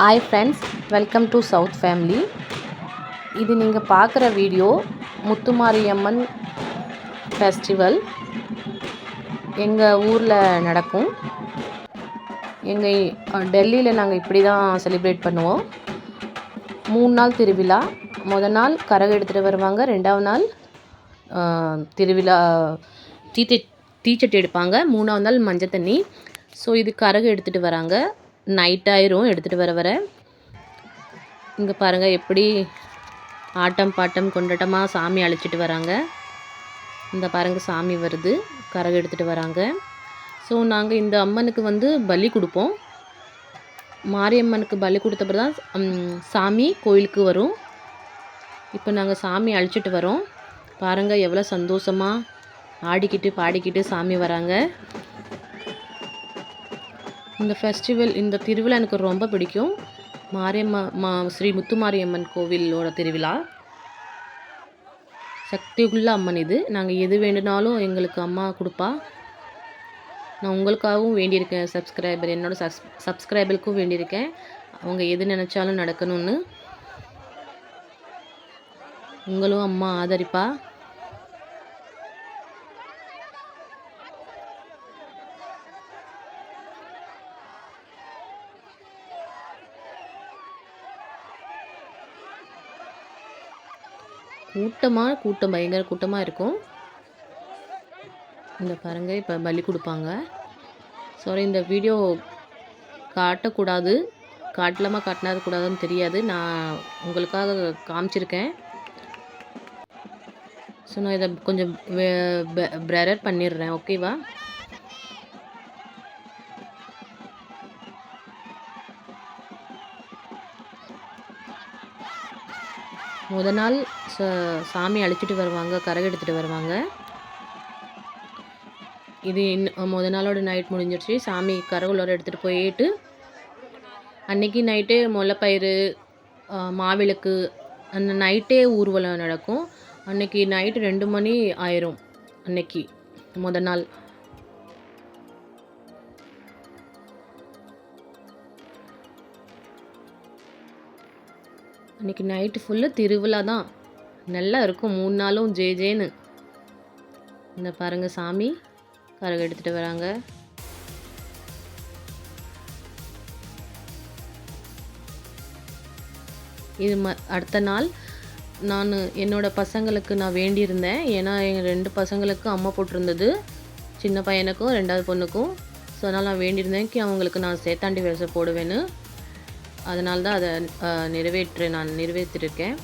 Hi friends, welcome to south family. இது நீங்கள் பார்க்குற வீடியோ முத்துமாரியம்மன் ஃபெஸ்டிவல் எங்கள் ஊரில் நடக்கும். டெல்லியில் நாங்கள் இப்படி தான் செலிப்ரேட் பண்ணுவோம். 3 நாள் திருவிழா. முதல் நாள் கரகம் எடுத்துகிட்டு வருவாங்க. 2ஆவது நாள் திருவிழா தீச்சட்டி எடுப்பாங்க. 3ஆவது நாள் மஞ்சள் தண்ணி. ஸோ இது கரகம் எடுத்துகிட்டு வராங்க. நைட் ஆயிரும் எடுத்துகிட்டு வர. இங்கே பாருங்கள் எப்படி ஆட்டம் பாட்டம் கொண்டாட்டமாக சாமி அழைச்சிட்டு வராங்க. இந்த பாருங்கள் சாமி வருது, கரகம் எடுத்துகிட்டு வராங்க. ஸோ நாங்கள் இந்த அம்மனுக்கு பலி கொடுப்போம். மாரியம்மனுக்கு பலி கொடுத்த பிறகு தான் சாமி கோயிலுக்கு வரும். இப்போ நாங்கள் சாமி அழைச்சிட்டு வரோம். பாருங்கள் எவ்வளோ சந்தோஷமாக ஆடிக்கிட்டு பாடிக்கிட்டு சாமி வராங்க. இந்த ஃபெஸ்டிவல், இந்த திருவிழா எனக்கு ரொம்ப பிடிக்கும். ஸ்ரீ முத்துமாரியம்மன் கோவிலோட திருவிழா. சக்தி உள்ள அம்மன் இது. நாங்கள் எது வேண்டுனாலும் எங்களுக்கு அம்மா கொடுப்பா. நான் உங்களுக்காகவும் வேண்டியிருக்கேன். என்னோட சப்ஸ்கிரைபருக்கும் வேண்டியிருக்கேன். அவங்க எது நினச்சாலும் நடக்கணும்னு. உங்களும் அம்மா ஆதரிப்பா. கூட்டம் பயங்கர கூட்டமாக இருக்கும். இந்த பாருங்கள் இப்போ பலி கொடுப்பாங்க. சாரி, இந்த வீடியோ காட்டக்கூடாது, காட்டக்கூடாதுன்னு தெரியாது. நான் உங்களுக்காக காமிச்சிருக்கேன். ஸோ நான் இதை கொஞ்சம் பிளர் பண்ணிடுறேன். ஓகேவா? முதல் நாள் சாமி அழைச்சிட்டு வருவாங்க, கரகம் எடுத்துகிட்டு வருவாங்க. இது முதல் நாளோட நைட் முடிஞ்சிடுச்சு. சாமி கரகுலோட எடுத்துகிட்டு போயிட்டு அன்றைக்கி நைட்டே முல்லைப்பயிறு, மாவிளக்கு, அந்த நைட்டே ஊர்வலம் நடக்கும். அன்றைக்கி நைட்டு 2 மணி ஆயிரும். அன்னைக்கு முதல் நாள் அன்றைக்கி நைட்டு ஃபுல்லாக திருவிழா தான். நல்லா இருக்கும் 3 நாளும் ஜேன்னு. இந்த பாருங்கள் சாமி கரகம் எடுத்துகிட்டு வராங்க. இது அடுத்த நாள் நான் என்னோடய பசங்களுக்கு நான் வேண்டியிருந்தேன். ஏன்னா எங்கள் 2 பசங்களுக்கும் அம்மா போட்டிருந்தது, சின்ன பையனுக்கும் 2ஆவது பொண்ணுக்கும். ஸோ அதனால் நான் வேண்டியிருந்தேன் அவங்களுக்கு நான் சேத்தாண்டி வேஷம் போடுவேன்னு. அதனால தான் அதை நான் நிறைவேற்றிருக்கேன்.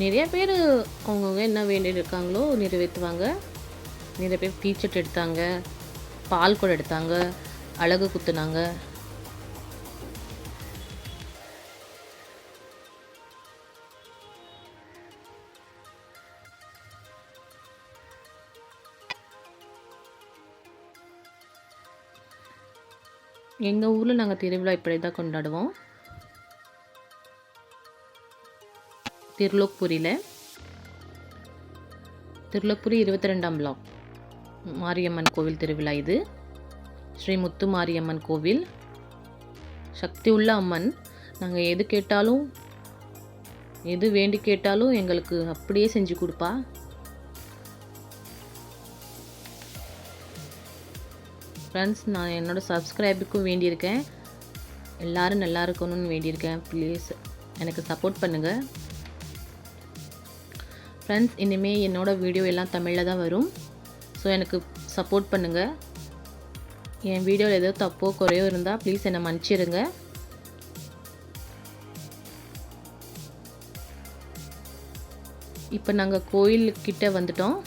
நிறைய பேர் அவங்கவுங்க என்ன வேண்டியிருக்காங்களோ நிறைவேற்றுவாங்க. நிறைய பேர் தீச்சட்டு எடுத்தாங்க, பால் குடம் எடுத்தாங்க, அழகு குத்துனாங்க. எங்கள் ஊரில் நாங்கள் திருவிழா இப்படி தான் கொண்டாடுவோம். திருலோக்புரி 22ஆம் பிளாக் மாரியம்மன் கோவில் திருவிழா. இது ஸ்ரீ முத்து மாரியம்மன் கோவில். சக்தி உள்ள அம்மன். நாங்கள் எது கேட்டாலும், எது வேண்டி கேட்டாலும் எங்களுக்கு அப்படியே செஞ்சு கொடுப்பா. ஃப்ரெண்ட்ஸ், நான் என்னோடய சப்ஸ்கிரைபருக்கும் வேண்டியிருக்கேன். எல்லோரும் நல்லா இருக்கணும்னு வேண்டியிருக்கேன். ப்ளீஸ் எனக்கு சப்போர்ட் பண்ணுங்கள் ஃப்ரெண்ட்ஸ். இனிமேல் என்னோடய வீடியோ எல்லாம் தமிழில் தான் வரும். ஸோ எனக்கு சப்போர்ட் பண்ணுங்கள். என் வீடியோவில் ஏதோ தப்போ குறையோ இருந்தால் ப்ளீஸ் என்னை மன்னிச்சிடுங்க. இப்போ நாங்கள் கோயிலுக்கிட்ட வந்துட்டோம்.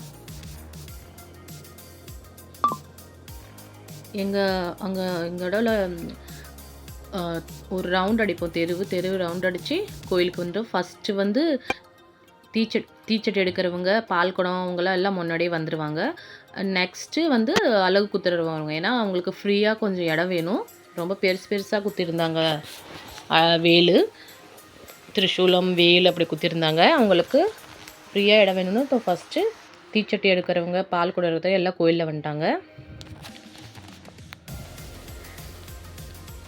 எங்களோட ஒரு ரவுண்ட் அடிப்போம். தெரு ரவுண்ட் அடித்து கோயிலுக்கு வந்துட்டோம். ஃபஸ்ட்டு தீச்சட்டி எடுக்கிறவங்க, பால் குடம், அவங்களாம் எல்லாம் முன்னாடியே வந்துடுவாங்க. நெக்ஸ்ட்டு அலகு குத்துறவங்க. ஏன்னா அவங்களுக்கு ஃப்ரீயாக கொஞ்சம் இடம் வேணும். ரொம்ப பெருசாக குத்திருந்தாங்க. வேலு, திரிசூலம், வேல் அப்படி குத்திருந்தாங்க. அவங்களுக்கு ஃப்ரீயாக இடம் வேணும்னு இப்போ ஃபஸ்ட்டு தீச்சட்டி எடுக்கிறவங்க, பால் குடம் எடுக்கிறவங்க எல்லாம் கோயிலில் வந்துட்டாங்க.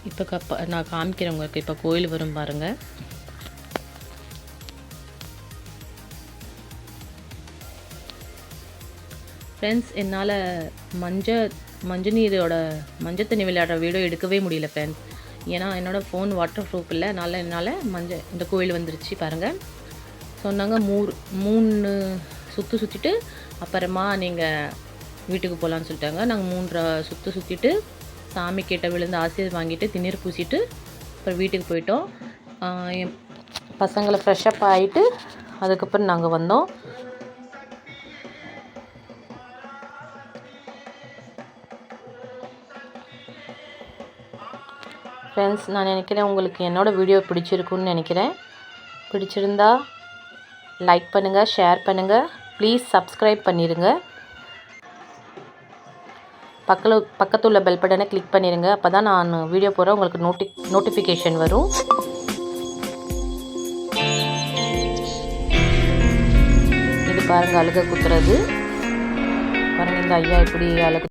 இப்போ நான் காமிக்கிறேன் உங்களுக்கு. இப்போ கோயில் வரும் பாருங்கள். ஃப்ரெண்ட்ஸ், என்னால் மஞ்சள் நீரோட மஞ்சள் தண்ணி விளையாடுற வீடியோ எடுக்கவே முடியல ஃப்ரெண்ட்ஸ். ஏன்னா என்னோடய ஃபோன் வாட்டர் ப்ரூஃப் இல்லை. என்னால் இந்த கோயில் வந்துருச்சு பாருங்கள். சொன்னாங்க 3 சுற்று சுற்றிட்டு அப்புறமா நீங்கள் வீட்டுக்கு போகலான்னு சொல்லிட்டாங்க. நாங்கள் 3 சுற்று சுற்றிட்டு சாமி கிட்ட விழுந்து ஆசீர்வாதம் வாங்கிட்டு திண்ணீர் பூசிட்டு அப்புறம் வீட்டுக்கு போயிட்டோம். என் பசங்களை ஃப்ரெஷ்அப் ஆகிட்டு அதுக்கப்புறம் நாங்கள் வந்தோம். ஃப்ரெண்ட்ஸ், நான் நினைக்கிறேன் உங்களுக்கு என்னோடய வீடியோ பிடிச்சிருக்குன்னு நினைக்கிறேன். பிடிச்சிருந்தா லைக் பண்ணுங்கள், ஷேர் பண்ணுங்கள், ப்ளீஸ் சப்ஸ்கிரைப் பண்ணிடுங்க. பக்கத்தில் உள்ள பெல் பட்டனை கிளிக் பண்ணிடுங்க. அப்போ தான் நான் வீடியோ போடுற உங்களுக்கு நோட்டிஃபிகேஷன் வரும். இது பாருங்கள், அழுகை குத்துறது பாருங்கள். இந்த ஐயா எப்படி அழுகு